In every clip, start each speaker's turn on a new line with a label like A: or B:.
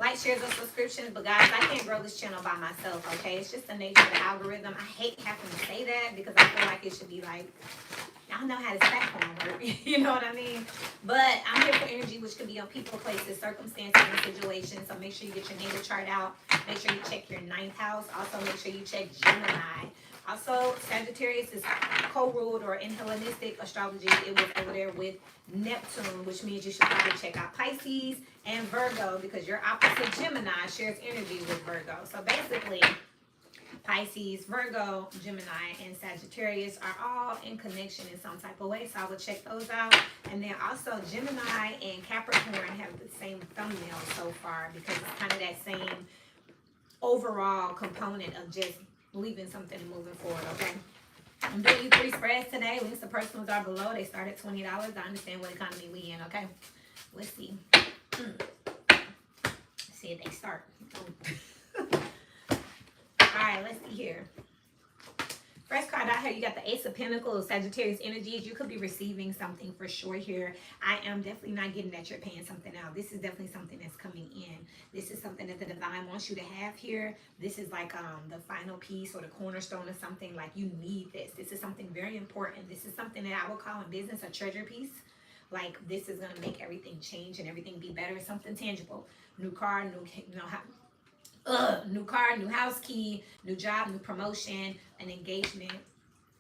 A: Like, shares, or subscriptions. But guys, I can't grow this channel by myself, okay? It's just the nature of the algorithm. I hate having to say that because I feel like it should be like, I don't know how this platform works. You know what I mean? But I'm here for energy, which could be on people, places, circumstances, and situations. So make sure you get your natal chart out. Make sure you check your ninth house. Also, make sure you check Gemini. Also, Sagittarius is co-ruled, or in Hellenistic astrology, it was over there with Neptune, which means you should probably check out Pisces and Virgo, because your opposite Gemini shares energy with Virgo. So basically, Pisces, Virgo, Gemini, and Sagittarius are all in connection in some type of way. So I will check those out. And then also Gemini and Capricorn have the same thumbnail so far, because it's kind of that same overall component of just believing something and moving forward, okay? I'm doing you 3 spreads today. Links to personals are below. They start at $20. I understand what economy we in, okay? Let's see. Let's see if they start. Alright, let's see here. First card out here, you got the Ace of Pentacles, Sagittarius energies. You could be receiving something for sure here. I am definitely not getting that you're paying something out. This is definitely something that's coming in. This is something that the divine wants you to have here. This is like the final piece or the cornerstone of something. Like, you need this. This is something very important. This is something that I would call in business a treasure piece. Like, this is going to make everything change and everything be better. It's something tangible. New car, new car, new house key, new job, new promotion, an engagement,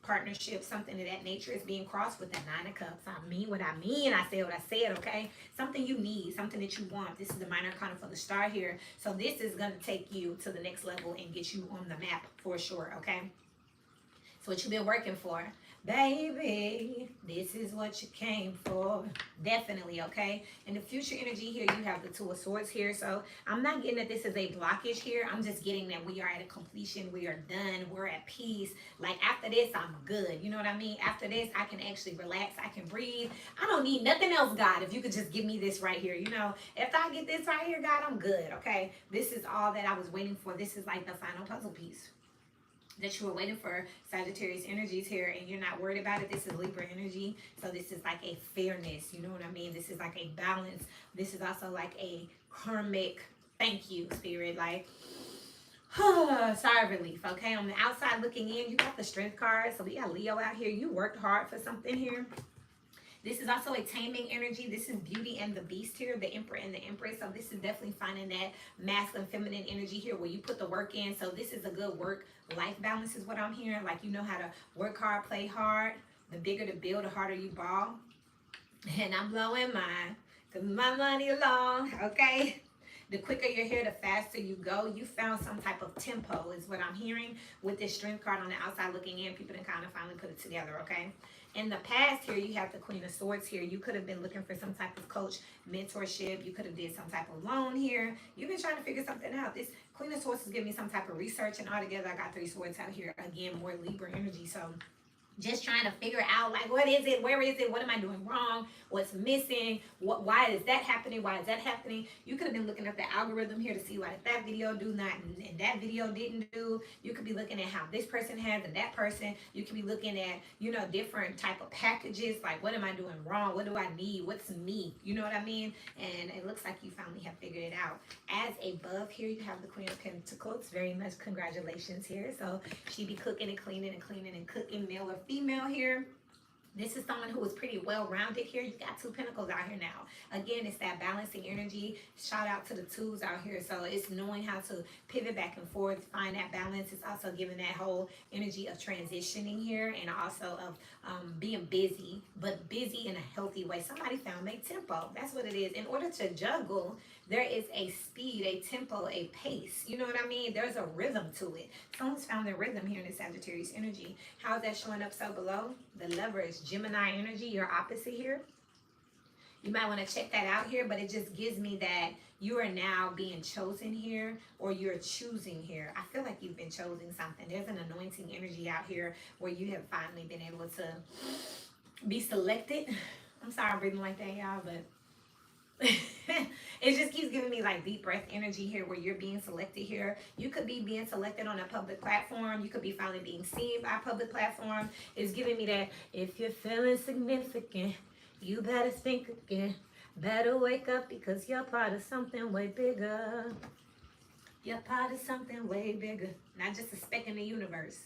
A: partnership, something of that nature is being crossed with the 9 of Cups. I mean what I mean. I said what I said, okay? Something you need, something that you want. This is the minor arcana for the star here. So this is going to take you to the next level and get you on the map for sure, okay? It's what you've been working for. Baby, this is what you came for. Definitely, okay? In the future energy here, you have the 2 of Swords here. So I'm not getting that this is a blockage here. I'm just getting that we are at a completion. We are done. We're at peace. Like, after this, I'm good. You know what I mean? After this, I can actually relax. I can breathe. I don't need nothing else, God, if you could just give me this right here. You know, if I get this right here, God, I'm good, okay? This is all that I was waiting for. This is like the final puzzle piece that you were waiting for, Sagittarius energies here, and you're not worried about it. This is Libra energy. So this is like a fairness. You know what I mean? This is like a balance. This is also like a karmic thank you, spirit. Like, sigh of relief, okay? On the outside looking in, you got the Strength card. So we got Leo out here. You worked hard for something here. This is also a taming energy. This is Beauty and the Beast here, the Emperor and the Empress. So this is definitely finding that masculine, feminine energy here where you put the work in. So this is a good work-life balance is what I'm hearing. Like, you know how to work hard, play hard. The bigger the bill, the harder you ball. And I'm blowing mine because my money long, okay? The quicker you're here, the faster you go. You found some type of tempo is what I'm hearing with this Strength card on the outside looking in. People can kind of finally put it together, okay? In the past here, you have the Queen of Swords here. You could have been looking for some type of coach, mentorship. You could have did some type of loan here. You've been trying to figure something out. This Queen of Swords is giving me some type of research, and altogether I got 3 swords out here. Again, more Libra energy. So just trying to figure out, like, what is it? Where is it? What am I doing wrong? What's missing? Why is that happening? Why is that happening? You could have been looking at the algorithm here to see why did that video do not and that video didn't do. You could be looking at how this person has and that person. You could be looking at, you know, different type of packages. Like, what am I doing wrong? What do I need? What's me? You know what I mean? And it looks like you finally have figured it out. As above here, you have the Queen of Pentacles. Very much congratulations here. So she be cooking and cleaning and cooking, male or female here. This is someone who is pretty well-rounded here. You got 2 pentacles out here now. Again, it's that balancing energy. Shout out to the 2s out here. So it's knowing how to pivot back and forth, find that balance. It's also giving that whole energy of transitioning here and also of being busy, but busy in a healthy way. Somebody found make tempo. That's what it is. In order to juggle, there is a speed, a tempo, a pace. You know what I mean? There's a rhythm to it. Someone's found their rhythm here in the Sagittarius energy. How is that showing up so below? The Lovers, Gemini energy, your opposite here. You might want to check that out here, but it just gives me that you are now being chosen here, or you're choosing here. I feel like you've been choosing something. There's an anointing energy out here where you have finally been able to be selected. I'm sorry I'm breathing like that, y'all, but it just keeps giving me like deep breath energy here where you're being selected here. You could be being selected on a public platform. You could be finally being seen by a public platform. It's giving me that if you're feeling significant, you better think again. Better wake up because you're part of something way bigger. You're part of something way bigger. Not just a speck in the universe.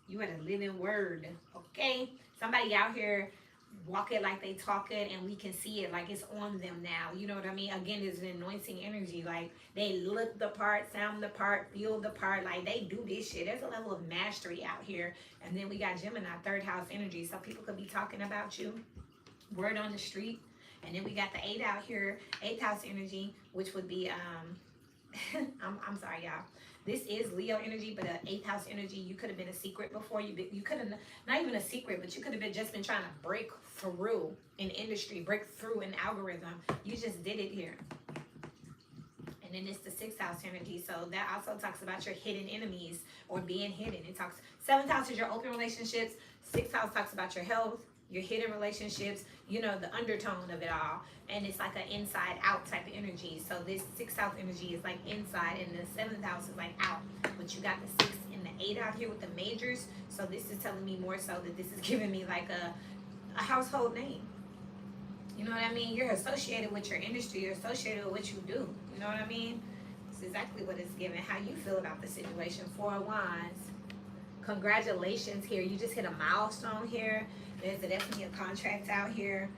A: You are the living word. Okay? Somebody out here walk it like they talk it, and we can see it like it's on them now. You know what I mean? Again, it's an anointing energy. Like they look the part, sound the part, feel the part. Like they do this shit. There's a level of mastery out here. And then we got Gemini, third house energy. So people could be talking about you. Word on the street. And then we got the 8 out here, 8th house energy, which would be I'm sorry, y'all. This is Leo energy, but 8th house energy. You could have been a secret before. You could have not even a secret, but you could have been just been trying to break through an industry, break through an algorithm. You just did it here. And then it's the 6th house energy. So that also talks about your hidden enemies or being hidden. It talks 7th house is your open relationships. 6th house talks about your health, your hidden relationships, you know, the undertone of it all. And it's like an inside out type of energy. So this 6th house energy is like inside, and the 7th house is like out. But you got the 6 and the 8 out here with the majors. So this is telling me more so that this is giving me like a household name. You know what I mean? You're associated with your industry. You're associated with what you do. You know what I mean? It's exactly what it's giving. How you feel about the situation. 4 of Wands. Congratulations here. You just hit a milestone here. There's definitely a contract out here.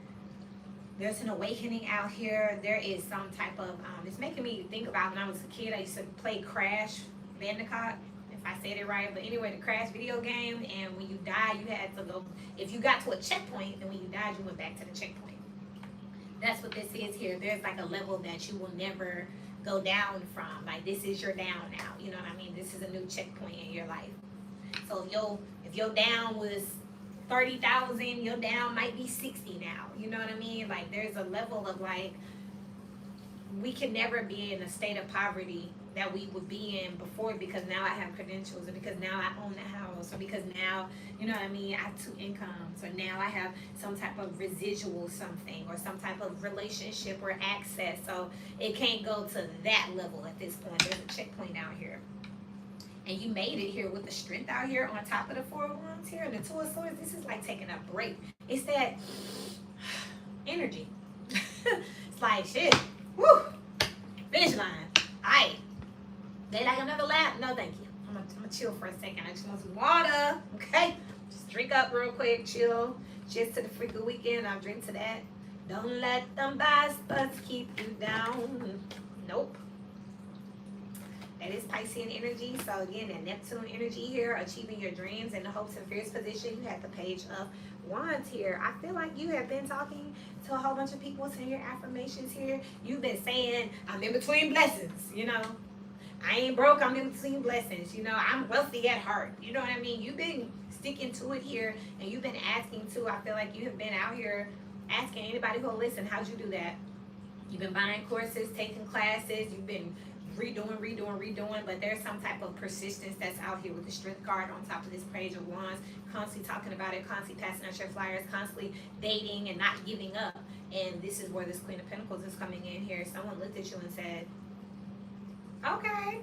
A: There's an awakening out here. There is some type of, it's making me think about when I was a kid, I used to play Crash Bandicoot, if I said it right. But anyway, the Crash video game, and when you die, you had to go, if you got to a checkpoint, and when you died, you went back to the checkpoint. That's what this is here. There's like a level that you will never go down from. Like this is your down now. You know what I mean? This is a new checkpoint in your life. So if your down was 30,000, your down might be 60 now. You know what I mean? Like there's a level of like, we can never be in a state of poverty that we would be in before, because now I have credentials, or because now I own the house, or because now, you know what I mean, I have 2 incomes, or now I have some type of residual something, or some type of relationship or access. So it can't go to that level at this point. There's a checkpoint out here. And you made it here with the strength out here on top of the 4 of Wands here and the 2 of Swords. This is like taking a break. It's that energy. It's like, shit. Woo. Finish line. Aight. They like another lap? No, thank you. I'm gonna chill for a second. I just want some water. Okay? Just drink up real quick. Chill. Cheers to the freaking weekend. I'll drink to that. Don't let them bias butts keep you down. Nope. That is Piscean energy. So again, that Neptune energy here, achieving your dreams in the hopes and fears position. You have the Page of Wands here. I feel like you have been talking to a whole bunch of people, saying your affirmations here. You've been saying, I'm in between blessings, you know. I ain't broke, I'm in between blessings. You know, I'm wealthy at heart. You know what I mean? You've been sticking to it here, and you've been asking too. I feel like you have been out here asking anybody who'll listen, how'd you do that? You've been buying courses, taking classes, you've been redoing, but there's some type of persistence that's out here with the Strength card on top of this Page of Wands, constantly talking about it, constantly passing out your flyers, constantly dating and not giving up. And this is where this Queen of Pentacles is coming in here. Someone looked at you and said, okay,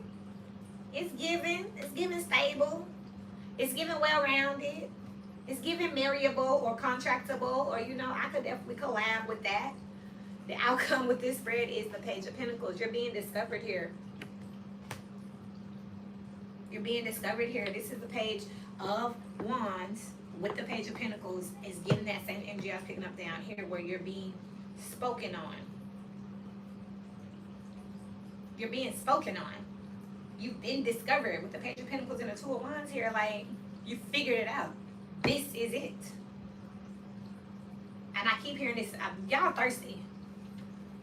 A: it's giving stable, it's giving well-rounded, it's giving marryable or contractable, or, you know, I could definitely collab with that. The outcome with this spread is the Page of Pentacles. You're being discovered here. You're being discovered here. This is the Page of Wands with the Page of Pentacles. Is getting that same energy I was picking up down here, where you're being spoken on. You're being spoken on. You've been discovered with the Page of Pentacles and the 2 of Wands here. Like, you figured it out. This is it. And I keep hearing this. Y'all thirsty.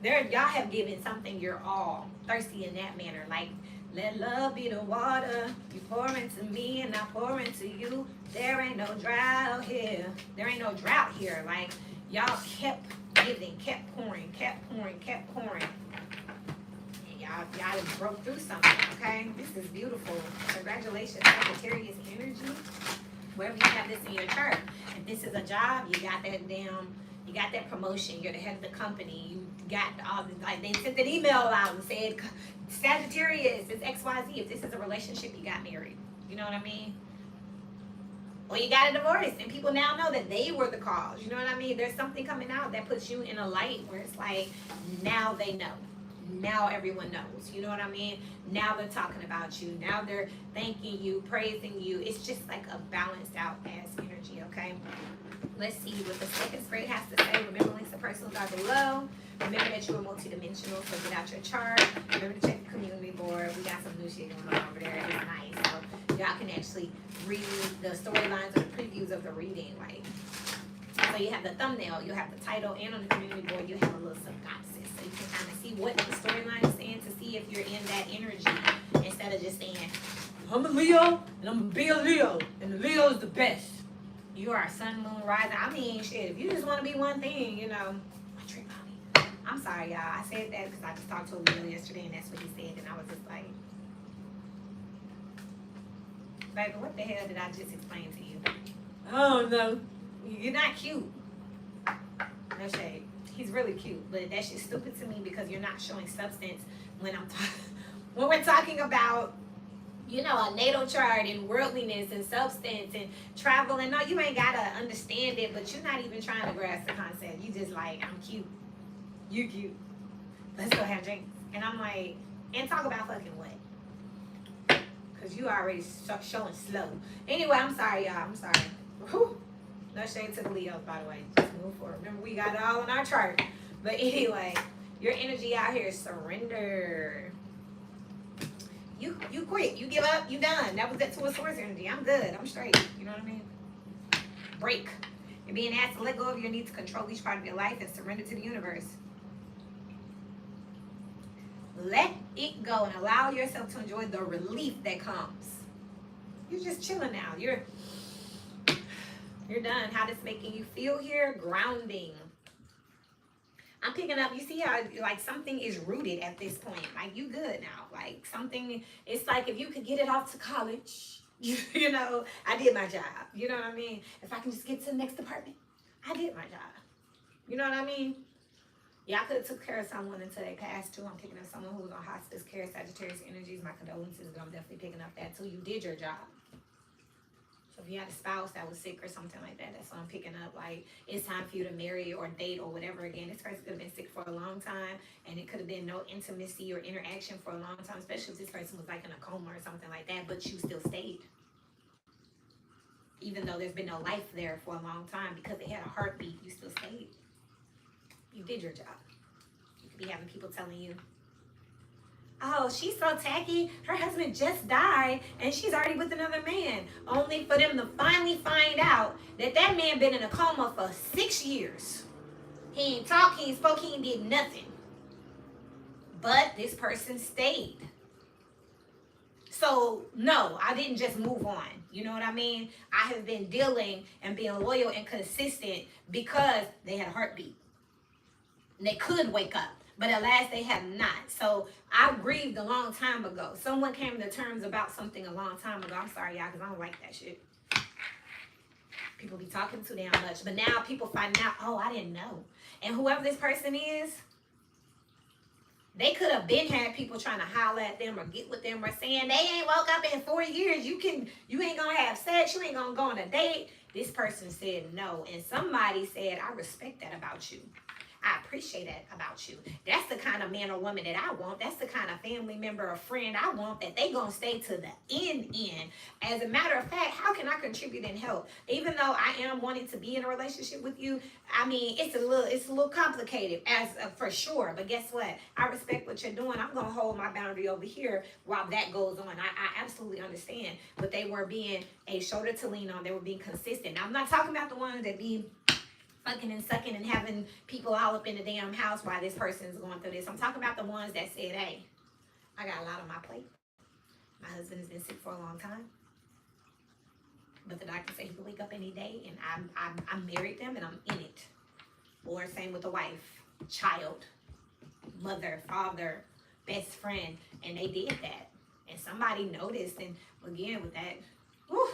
A: Y'all have given something your all. Thirsty in that manner. Like, let love be the water. You pour into me and I pour into you. There ain't no drought here. There ain't no drought here. Like, y'all kept giving, kept pouring. And y'all just broke through something, okay? This is beautiful. Congratulations, Sagittarius energy. Wherever you have this in your chart. If this is a job, you got that promotion. You're the head of the company. You got all the, like, they sent an email out and said, Sagittarius is XYZ. If this is a relationship, you got married. You know what I mean? Or you got a divorce and people now know that they were the cause. You know what I mean? There's something coming out that puts you in a light where it's like, now they know. Now everyone knows. You know what I mean? Now they're talking about you. Now they're thanking you, praising you. It's just like a balanced out ass energy, okay? Let's see what the second spread has to say. Remember, links to personals are below. Remember that you are multidimensional, so get out your chart. Remember to check the community board. We got some new shit going on over there. It's nice. So y'all can actually read the storylines or the previews of the reading. Like, so you have the thumbnail, you have the title, and on the community board, you have a little synopsis. So you can kind of see what the storyline is saying to see if you're in that energy instead of just saying, I'm a Leo, and I'm going to be a Leo, and the Leo is the best. You are sun, moon, rising. I mean, shit, if you just want to be one thing, you know. I'm sorry, y'all. I said that because I just talked to a Leo yesterday, and that's what he said, and I was just like, baby, what the hell did I just explain to you? I don't know. You're not cute. No shade. He's really cute, but that shit's stupid to me because you're not showing substance when when we're talking about, you know, a natal chart and worldliness and substance and travel. And no, you ain't gotta understand it, but you're not even trying to grasp the concept. You just like, I'm cute. You cute. Let's go have drinks. And I'm like, and talk about fucking what? Because you already showing slow. Anyway, I'm sorry, y'all. I'm sorry. Whew. No shade to the Leos, by the way. Just move forward. Remember, we got it all on our chart. But anyway, your energy out here is surrender. You quit. You give up. You done. That was that Two of Swords energy. I'm good. I'm straight. You know what I mean? Break. You're being asked to let go of your need to control each part of your life and surrender to the universe. Let it go and allow yourself to enjoy the relief that comes. You're just chilling now. You're done. How this making you feel here? Grounding. I'm picking up, you see how like something is rooted at this point. Like you good now. Like something, it's like if you could get it off to college, you know, I did my job. You know what I mean? If I can just get to the next department, I did my job. You know what I mean? Yeah, I could have took care of someone until they passed too. I'm picking up someone who was on hospice care, Sagittarius energies. My condolences, but I'm definitely picking up that too. You did your job. So if you had a spouse that was sick or something like that, that's what I'm picking up. Like, it's time for you to marry or date or whatever again. This person could have been sick for a long time, and it could have been no intimacy or interaction for a long time, especially if this person was like in a coma or something like that, but you still stayed. Even though there's been no life there for a long time, because they had a heartbeat, you still stayed. You did your job. You could be having people telling you, oh, she's so tacky. Her husband just died and she's already with another man. Only for them to finally find out that that man been in a coma for 6 years. He ain't talk, he ain't spoke, he ain't did nothing. But this person stayed. So, no, I didn't just move on. You know what I mean? I have been dealing and being loyal and consistent because they had a heartbeat. And they could wake up. But at last they have not. So I grieved a long time ago. Someone came to terms about something a long time ago. I'm sorry, y'all, because I don't like that shit. People be talking too damn much. But now people finding out, oh, I didn't know. And whoever this person is, they could have been had people trying to holler at them or get with them or saying they ain't woke up in 4 years. You ain't gonna have sex. You ain't gonna go on a date. This person said no. And somebody said, I respect that about you. I appreciate that about you. That's the kind of man or woman that I want. That's the kind of family member or friend I want, that they gonna stay to the end. As a matter of fact, how can I contribute and help? Even though I am wanting to be in a relationship with you, I mean, it's a little complicated for sure. But guess what? I respect what you're doing. I'm gonna hold my boundary over here while that goes on. I absolutely understand. But they were being a shoulder to lean on. They were being consistent. Now, I'm not talking about the ones that be fucking and sucking and having people all up in the damn house while this person's going through this. I'm talking about the ones that said, hey, I got a lot on my plate. My husband has been sick for a long time. But the doctor said he could wake up any day, and I married them and I'm in it. Or same with the wife, child, mother, father, best friend, and they did that. And somebody noticed, and again with that, who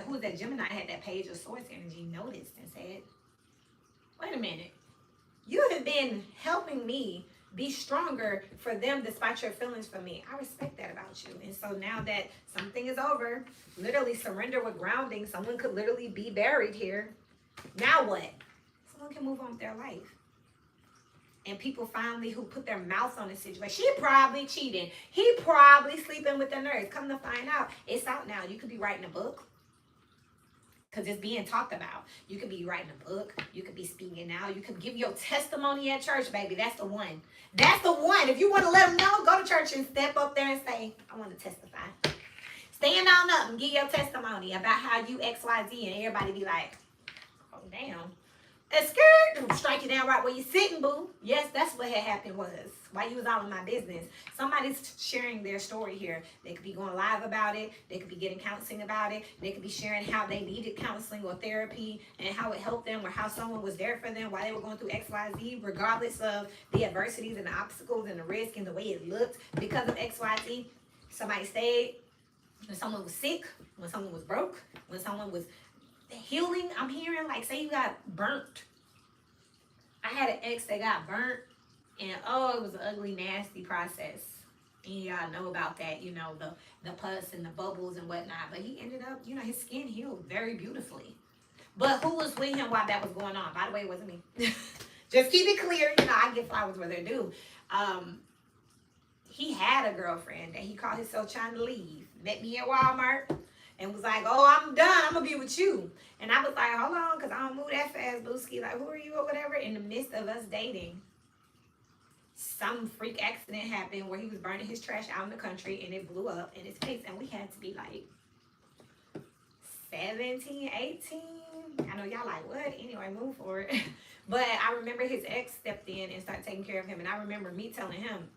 A: was that Gemini had that Page of Swords energy, noticed and said, wait a minute, you have been helping me be stronger for them despite your feelings for me. I respect that about you. And so now that something is over, literally surrender with grounding. Someone could literally be buried here. Now what? Someone can move on with their life. And people finally who put their mouth on the situation. She probably cheating. He probably sleeping with the nurse. Come to find out, it's out now. You could be writing a book. Because it's being talked about. You could be writing a book. You could be speaking now. You could give your testimony at church, baby. That's the one. That's the one. If you want to let them know, go to church and step up there and say, I want to testify. Stand on up and give your testimony about how you X, Y, Z. And everybody be like, oh, damn. It's scared. Strike you down right where you sitting, boo. Yes, that's what had happened was while you was all in my business. Somebody's sharing their story here. They could be going live about it. They could be getting counseling about it. They could be sharing how they needed counseling or therapy and how it helped them or how someone was there for them while they were going through X, Y, Z, regardless of the adversities and the obstacles and the risk and the way it looked because of X, Y, Z. Somebody stayed when someone was sick, when someone was broke, when someone was healing. I'm hearing, like, say you got burnt. I had an ex that got burnt, and oh, it was an ugly, nasty process. And y'all know about that, you know, the pus and the bubbles and whatnot. But he ended up, you know, his skin healed very beautifully. But who was with him while that was going on? By the way, it wasn't me. Just keep it clear, you know, I get flowers where they're due. He had a girlfriend that he called himself trying to leave. Met me at Walmart. And was like, oh, I'm done. I'm going to be with you. And I was like, hold on, because I don't move that fast, Booski. Like, who are you or whatever? In the midst of us dating, some freak accident happened where he was burning his trash out in the country, and it blew up in his face. And we had to be like 17, 18. I know y'all like, what? Anyway, move for it. But I remember his ex stepped in and started taking care of him. And I remember me telling him,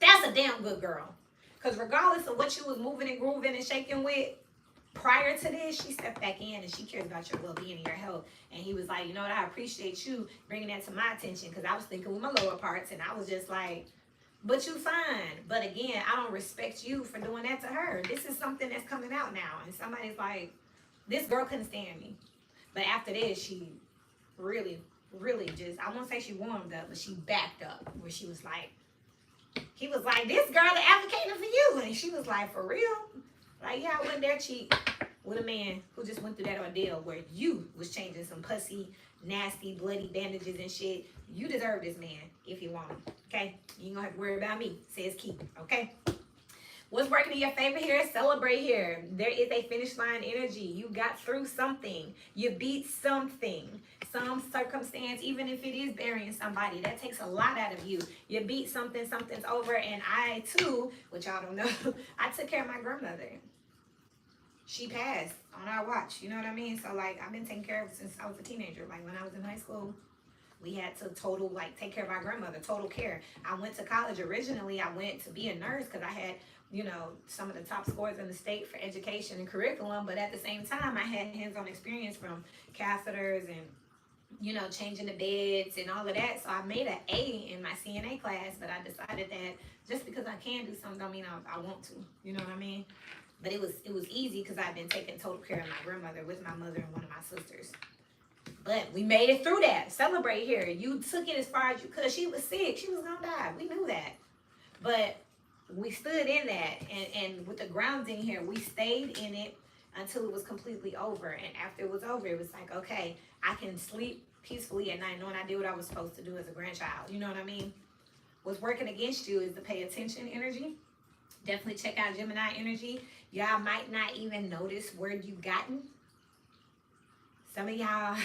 A: that's a damn good girl. Because regardless of what you was moving and grooving and shaking with, prior to this, she stepped back in and she cares about your well-being and your health. And he was like, you know what, I appreciate you bringing that to my attention, because I was thinking with my lower parts, and I was just like, but you fine. But again, I don't respect you for doing that to her. This is something that's coming out now. And somebody's like, this girl couldn't stand me. But after this, she really, really just, I won't say she warmed up, but she backed up, where she was like, he was like, this girl is advocating for you. And she was like, for real? Like, yeah, I went there cheap with a man who just went through that ordeal where you was changing some pussy, nasty, bloody bandages and shit. You deserve this man if you want him, okay? You ain't gonna have to worry about me. Says keep, okay? What's working in your favor here? Celebrate here. There is a finish line energy. You got through something. You beat something. Some circumstance, even if it is burying somebody, that takes a lot out of you. You beat something, something's over. And I, too, which y'all don't know, I took care of my grandmother. She passed on our watch. You know what I mean? So, like, I've been taking care of her since I was a teenager. Like, when I was in high school, we had to total, like, take care of our grandmother, total care. I went to college. Originally, I went to be a nurse because I had, you know, some of the top scores in the state for education and curriculum. But at the same time, I had hands-on experience from catheters and, you know, changing the beds and all of that. So I made an A in my CNA class, but I decided that just because I can do something don't mean I want to. You know what I mean? But it was easy because I've been taking total care of my grandmother with my mother and one of my sisters. But we made it through that. Celebrate here. You took it as far as you could. She was sick. She was going to die. We knew that. But we stood in that. And with the grounding here, we stayed in it until it was completely over. And after it was over, it was like, okay, I can sleep peacefully at night knowing I did what I was supposed to do as a grandchild. You know what I mean? What's working against you is the pay attention energy. Definitely check out Gemini energy. Y'all might not even notice where you've gotten. Some of y'all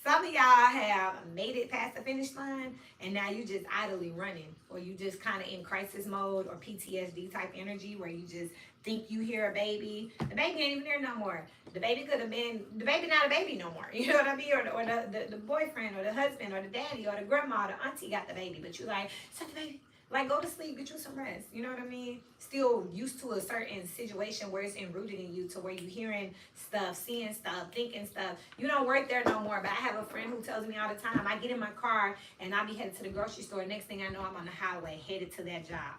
A: have made it past the finish line, and now you just idly running, or you just kind of in crisis mode or PTSD type energy where you just think you hear a baby. The baby ain't even there no more. The baby could have been, the baby not a baby no more. You know what I mean? Or the boyfriend or the husband or the daddy or the grandma or the auntie got the baby, but you like, suck the baby. Like, go to sleep, get you some rest. You know what I mean? Still used to a certain situation where it's enrooted in you to where you're hearing stuff, seeing stuff, thinking stuff. You don't work there no more, but I have a friend who tells me all the time, I get in my car and I'll be headed to the grocery store. Next thing I know, I'm on the highway headed to that job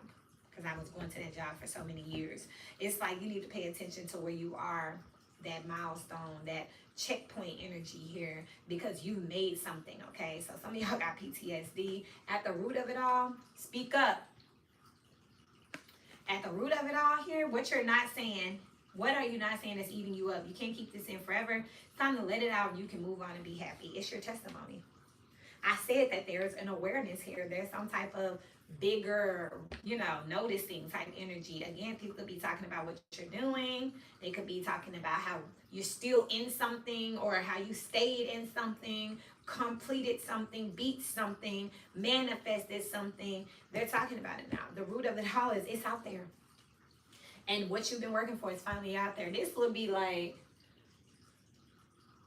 A: because I was going to that job for so many years. It's like you need to pay attention to where you are that milestone, that checkpoint energy here, because you made something, okay? So some of y'all got PTSD. At the root of it all, speak up. At the root of it all here, what you're not saying, what are you not saying that's eating you up? You can't keep this in forever. It's time to let it out and you can move on and be happy. It's your testimony. I said that there's an awareness here. There's some type of bigger, noticing type energy. Again, people could be talking about what you're doing. They could be talking about how you're still in something, or how you stayed in something, completed something, beat something, manifested something. They're talking about it now. The root of it all is it's out there. And what you've been working for is finally out there. This would be like,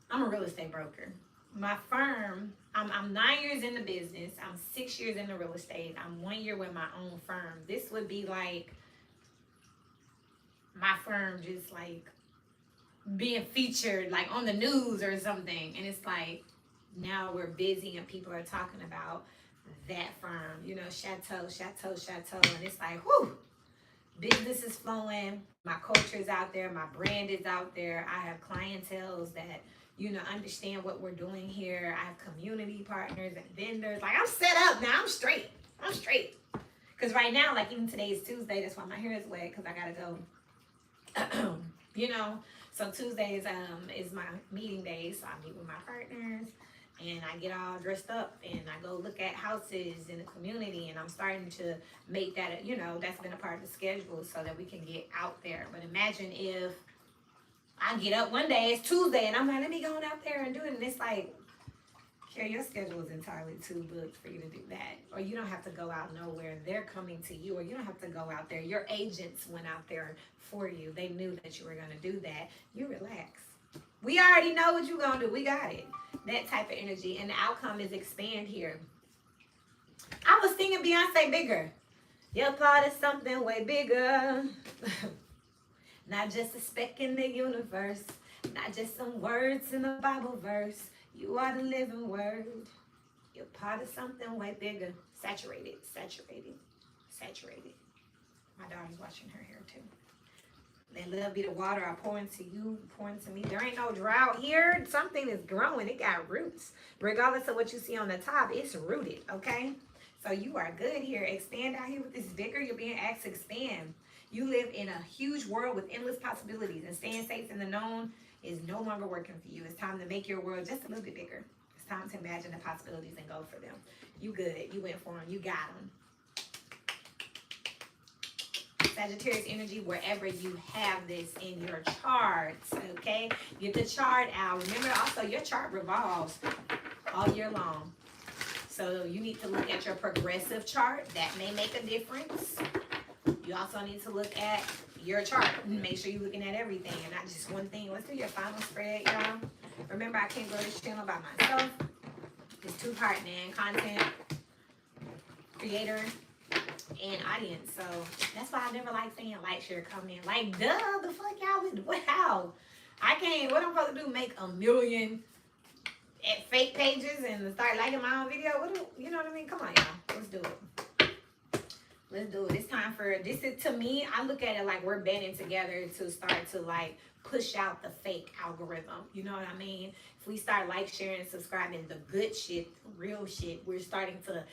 A: I'm a real estate broker. My firm, I'm 9 years in the business. I'm 6 years in the real estate. I'm 1 year with my own firm. This would be like my firm just like being featured like on the news or something. And it's like, now we're busy and people are talking about that firm, chateau. And it's like, whew, business is flowing. My culture is out there. My brand is out there. I have clientels that understand what we're doing here. I have community partners and vendors. Like, I'm set up now. I'm straight. Because right now, like, even today is Tuesday. That's why my hair is wet, because I got to go. So Tuesdays is my meeting day. So I meet with my partners and I get all dressed up and I go look at houses in the community, and I'm starting to make that, that's been a part of the schedule so that we can get out there. But imagine if I get up one day, it's Tuesday, and I'm like, let me go out there and do it. And it's like, Carrie, your schedule is entirely too booked for you to do that. Or you don't have to go out nowhere. They're coming to you, or you don't have to go out there. Your agents went out there for you. They knew that you were going to do that. You relax. We already know what you're going to do. We got it. That type of energy. And the outcome is expand here. I was singing Beyonce Bigger. Your part is something way bigger. Not just a speck in the universe. Not just some words in a Bible verse. You are the living word. You're part of something way bigger. Saturated. My daughter's washing her hair too. Let love be the water I pour into you, pour into me. There ain't no drought here. Something is growing. It got roots. Regardless of what you see on the top, it's rooted, okay? So you are good here. Expand out here with this vigor. You're being asked to expand. You live in a huge world with endless possibilities, and staying safe in the known is no longer working for you. It's time to make your world just a little bit bigger. It's time to imagine the possibilities and go for them. You good. You went for them. You got them. Sagittarius energy, wherever you have this in your charts, okay? Get the chart out. Remember, also, your chart revolves all year long. So you need to look at your progressive chart. That may make a difference. You also need to look at your chart and make sure you're looking at everything and not just one thing. Let's do your final spread, y'all. Remember, I can't grow this channel by myself. It's two-part, man. Content, creator, and audience. So that's why I never like saying like, share, comment. Like, duh, the fuck y'all would, how? I can't, what I'm supposed to do, make 1 million at fake pages and start liking my own video? You know what I mean? Come on, y'all. Let's do it. Let's do it. It's time for, this is, to me, I look at it like we're banding together to start to like push out the fake algorithm. You know what I mean? If we start like, sharing, and subscribing the good shit, real shit, we're starting to,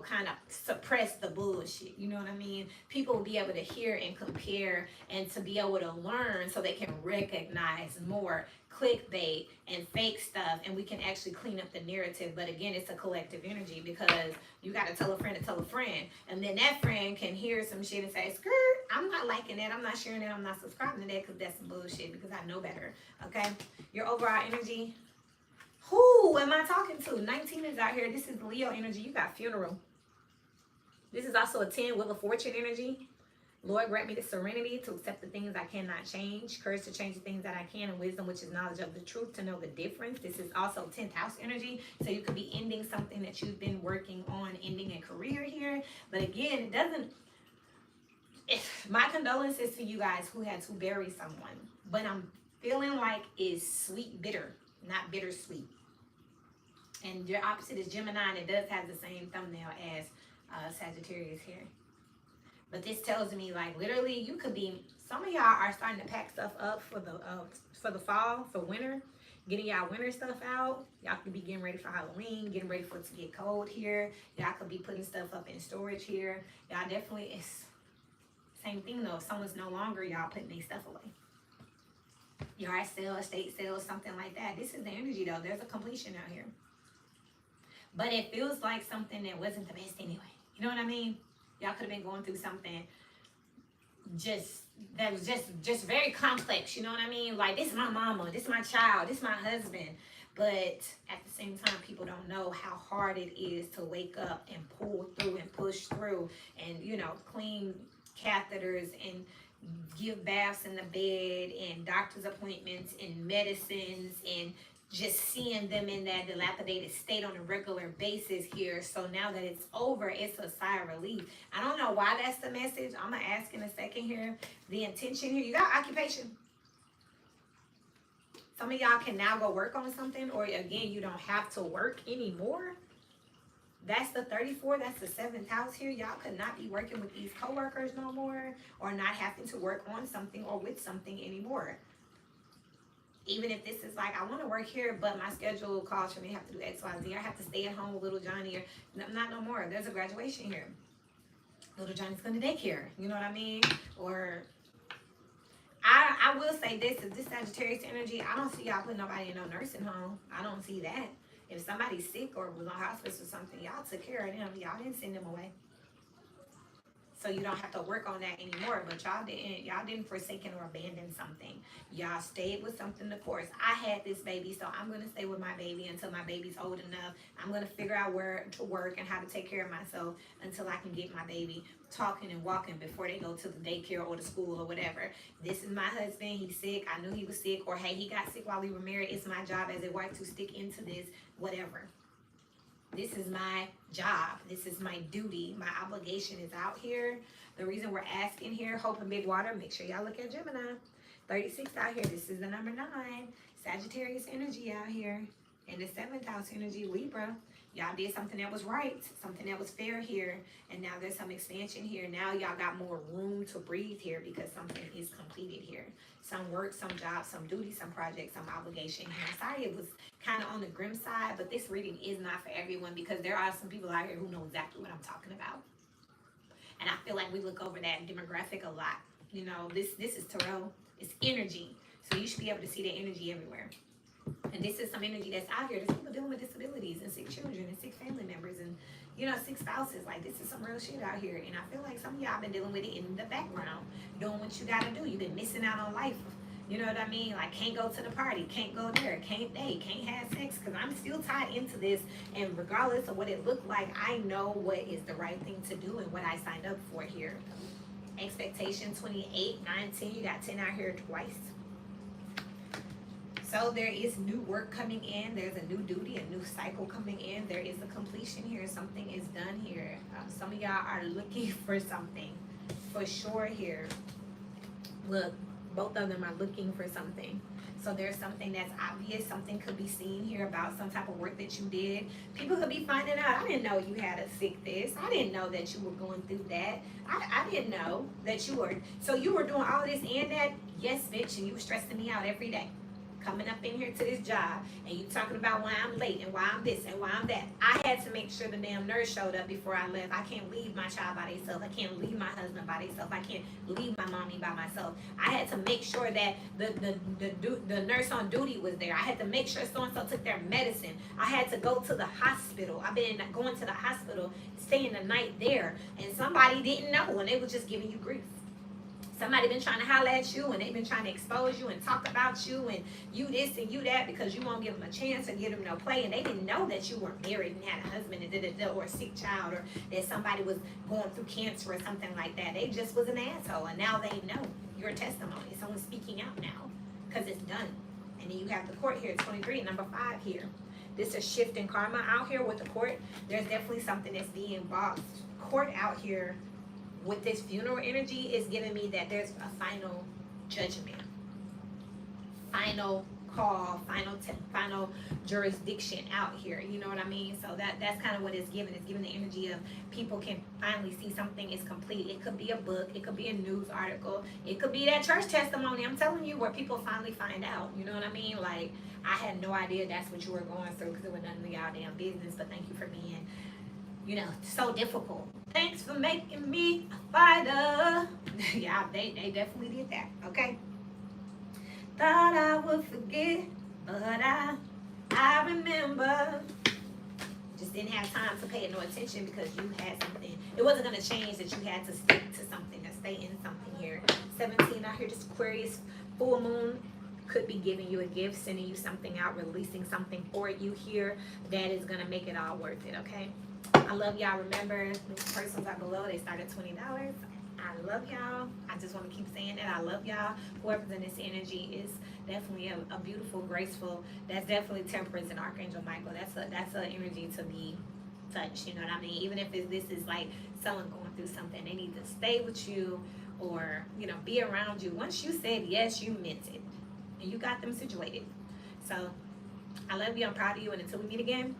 A: kind of suppress the bullshit. You know what I mean? People will be able to hear and compare and to be able to learn so they can recognize more clickbait and fake stuff, and we can actually clean up the narrative. But again, it's a collective energy, because you got to tell a friend, and then that friend can hear some shit and say, skirt, I'm not liking that, I'm not sharing that, I'm not subscribing to that, because that's some bullshit, because I know better. Okay, your overall energy, who am I talking to? 19 is out here. This is Leo energy. You got funeral. This is also a 10 Wheel of Fortune energy. Lord, grant me the serenity to accept the things I cannot change, courage to change the things that I can, and wisdom, which is knowledge of the truth, to know the difference. This is also 10th house energy. So you could be ending something that you've been working on, ending a career here. But again, it doesn't, my condolences to you guys who had to bury someone. But I'm feeling like it's sweet bitter, not bittersweet. And your opposite is Gemini, and it does have the same thumbnail as Sagittarius here. But this tells me, like, literally, you could be, some of y'all are starting to pack stuff up for the fall, for winter, getting y'all winter stuff out. Y'all could be getting ready for Halloween, getting ready for it to get cold here. Y'all could be putting stuff up in storage here. Y'all definitely, it's same thing though. If someone's no longer, y'all putting their stuff away. Yard sale, estate sale, something like that. This is the energy though. There's a completion out here. But it feels like something that wasn't the best anyway. You know what I mean? Y'all could have been going through something that was just very complex. You know what I mean? Like, this is my mama, this is my child, this is my husband. But at the same time, people don't know how hard it is to wake up and pull through and push through and, you know, clean catheters and give baths in the bed and doctor's appointments and medicines and just seeing them in that dilapidated state on a regular basis here. So now that it's over, it's a sigh of relief. I don't know why that's the message. I'm going to ask in a second here. The intention here, you got occupation. Some of y'all can now go work on something, or again, you don't have to work anymore. That's the 34, that's the 7th house here. Y'all could not be working with these coworkers no more, or not having to work on something or with something anymore. Even if this is like, I want to work here, but my schedule calls for me to have to do X, Y, Z. I have to stay at home with little Johnny, or not no more. There's a graduation here. Little Johnny's going to daycare. You know what I mean? Or I will say this, is this Sagittarius energy, I don't see y'all putting nobody in no nursing home. I don't see that. If somebody's sick or was on hospice or something, y'all took care of them. Y'all didn't send them away. So you don't have to work on that anymore. But y'all didn't forsaken or abandon something. Y'all stayed with something the course. I had this baby, so I'm going to stay with my baby until my baby's old enough. I'm going to figure out where to work and how to take care of myself until I can get my baby talking and walking before they go to the daycare or the school or whatever. This is my husband. He's sick. I knew he was sick. Or, hey, he got sick while we were married. It's my job as a wife to stick into this, whatever. This is my job. This is my duty. My obligation is out here. The reason we're asking here, Hope and Big Water, make sure y'all look at Gemini. 36 out here. This is the number 9. Sagittarius energy out here. And the 7th house energy, Libra. Y'all did something that was right, something that was fair here, and now there's some expansion here. Now y'all got more room to breathe here because something is completed here. Some work, some job, some duty, some project, some obligation here. Sorry it was kind of on the grim side, but this reading is not for everyone because there are some people out here who know exactly what I'm talking about. And I feel like we look over that demographic a lot. You know, this is tarot. It's energy. So you should be able to see the energy everywhere. And this is some energy that's out here. There's people dealing with disabilities and sick children and sick family members and, you know, sick spouses. Like, this is some real shit out here. And I feel like some of y'all been dealing with it in the background, doing what you got to do. You've been missing out on life. You know what I mean? Like, can't go to the party, can't go there, can't date, can't have sex, because I'm still tied into this. And regardless of what it looked like, I know what is the right thing to do and what I signed up for here. Expectation 28, 9, 10. You got 10 out here twice. So there is new work coming in. There's a new duty, a new cycle coming in. There is a completion here. Something is done here. Some of y'all are looking for something for sure here. Look, both of them are looking for something. So there's something that's obvious. Something could be seen here about some type of work that you did. People could be finding out, I didn't know you had a sick this. I didn't know that you were going through that. I didn't know that you were. So you were doing all this and that? Yes, bitch. And you were stressing me out every day. Coming up in here to this job and you talking about why I'm late and why I'm this and why I'm that. I had to make sure the damn nurse showed up before I left. I can't leave my child by themselves. I can't leave my husband by themselves. I can't leave my mommy by myself. I had to make sure that the nurse on duty was there. I had to make sure so-and-so took their medicine. I had to go to the hospital. I've been going to the hospital, staying the night there, and somebody didn't know and they was just giving you grief. Somebody been trying to holler at you and they've been trying to expose you and talk about you and you this and you that because you won't give them a chance or give them no play, and they didn't know that you were married and had a husband and or a sick child, or that somebody was going through cancer or something like that. They just was an asshole, and now they know your testimony. Someone's speaking out now because it's done. And then you have the court here, 23, number 5 here. This is shift in karma out here with the court. There's definitely something that's being boxed. Court out here with this funeral energy is giving me that there's a final judgment, final call, final jurisdiction out here. You know what I mean? So that's kind of what it's giving. It's giving the energy of people can finally see something is complete. It could be a book, it could be a news article, it could be that church testimony. I'm telling you, where people finally find out. You know what I mean? Like, I had no idea that's what you were going through because it was none of y'all damn business. But thank you for being, you know, so difficult. Thanks for making me a fighter. Yeah, they definitely did that. Okay. Thought I would forget, but I remember. Just didn't have time to pay it no attention because you had something. It wasn't gonna change that you had to stick to something, to stay in something here. 17 out here, just Aquarius full moon could be giving you a gift, sending you something out, releasing something for you here that is gonna make it all worth it. Okay. I love y'all. Remember, these persons are below. They start at $20. I love y'all. I just want to keep saying that. I love y'all. Whoever's in this energy is definitely a beautiful, graceful. That's definitely Temperance and Archangel Michael. That's an energy to be touched. You know what I mean? Even if this is like someone going through something, they need to stay with you or, you know, be around you. Once you said yes, you meant it, and you got them situated. So I love you. I'm proud of you. And until we meet again,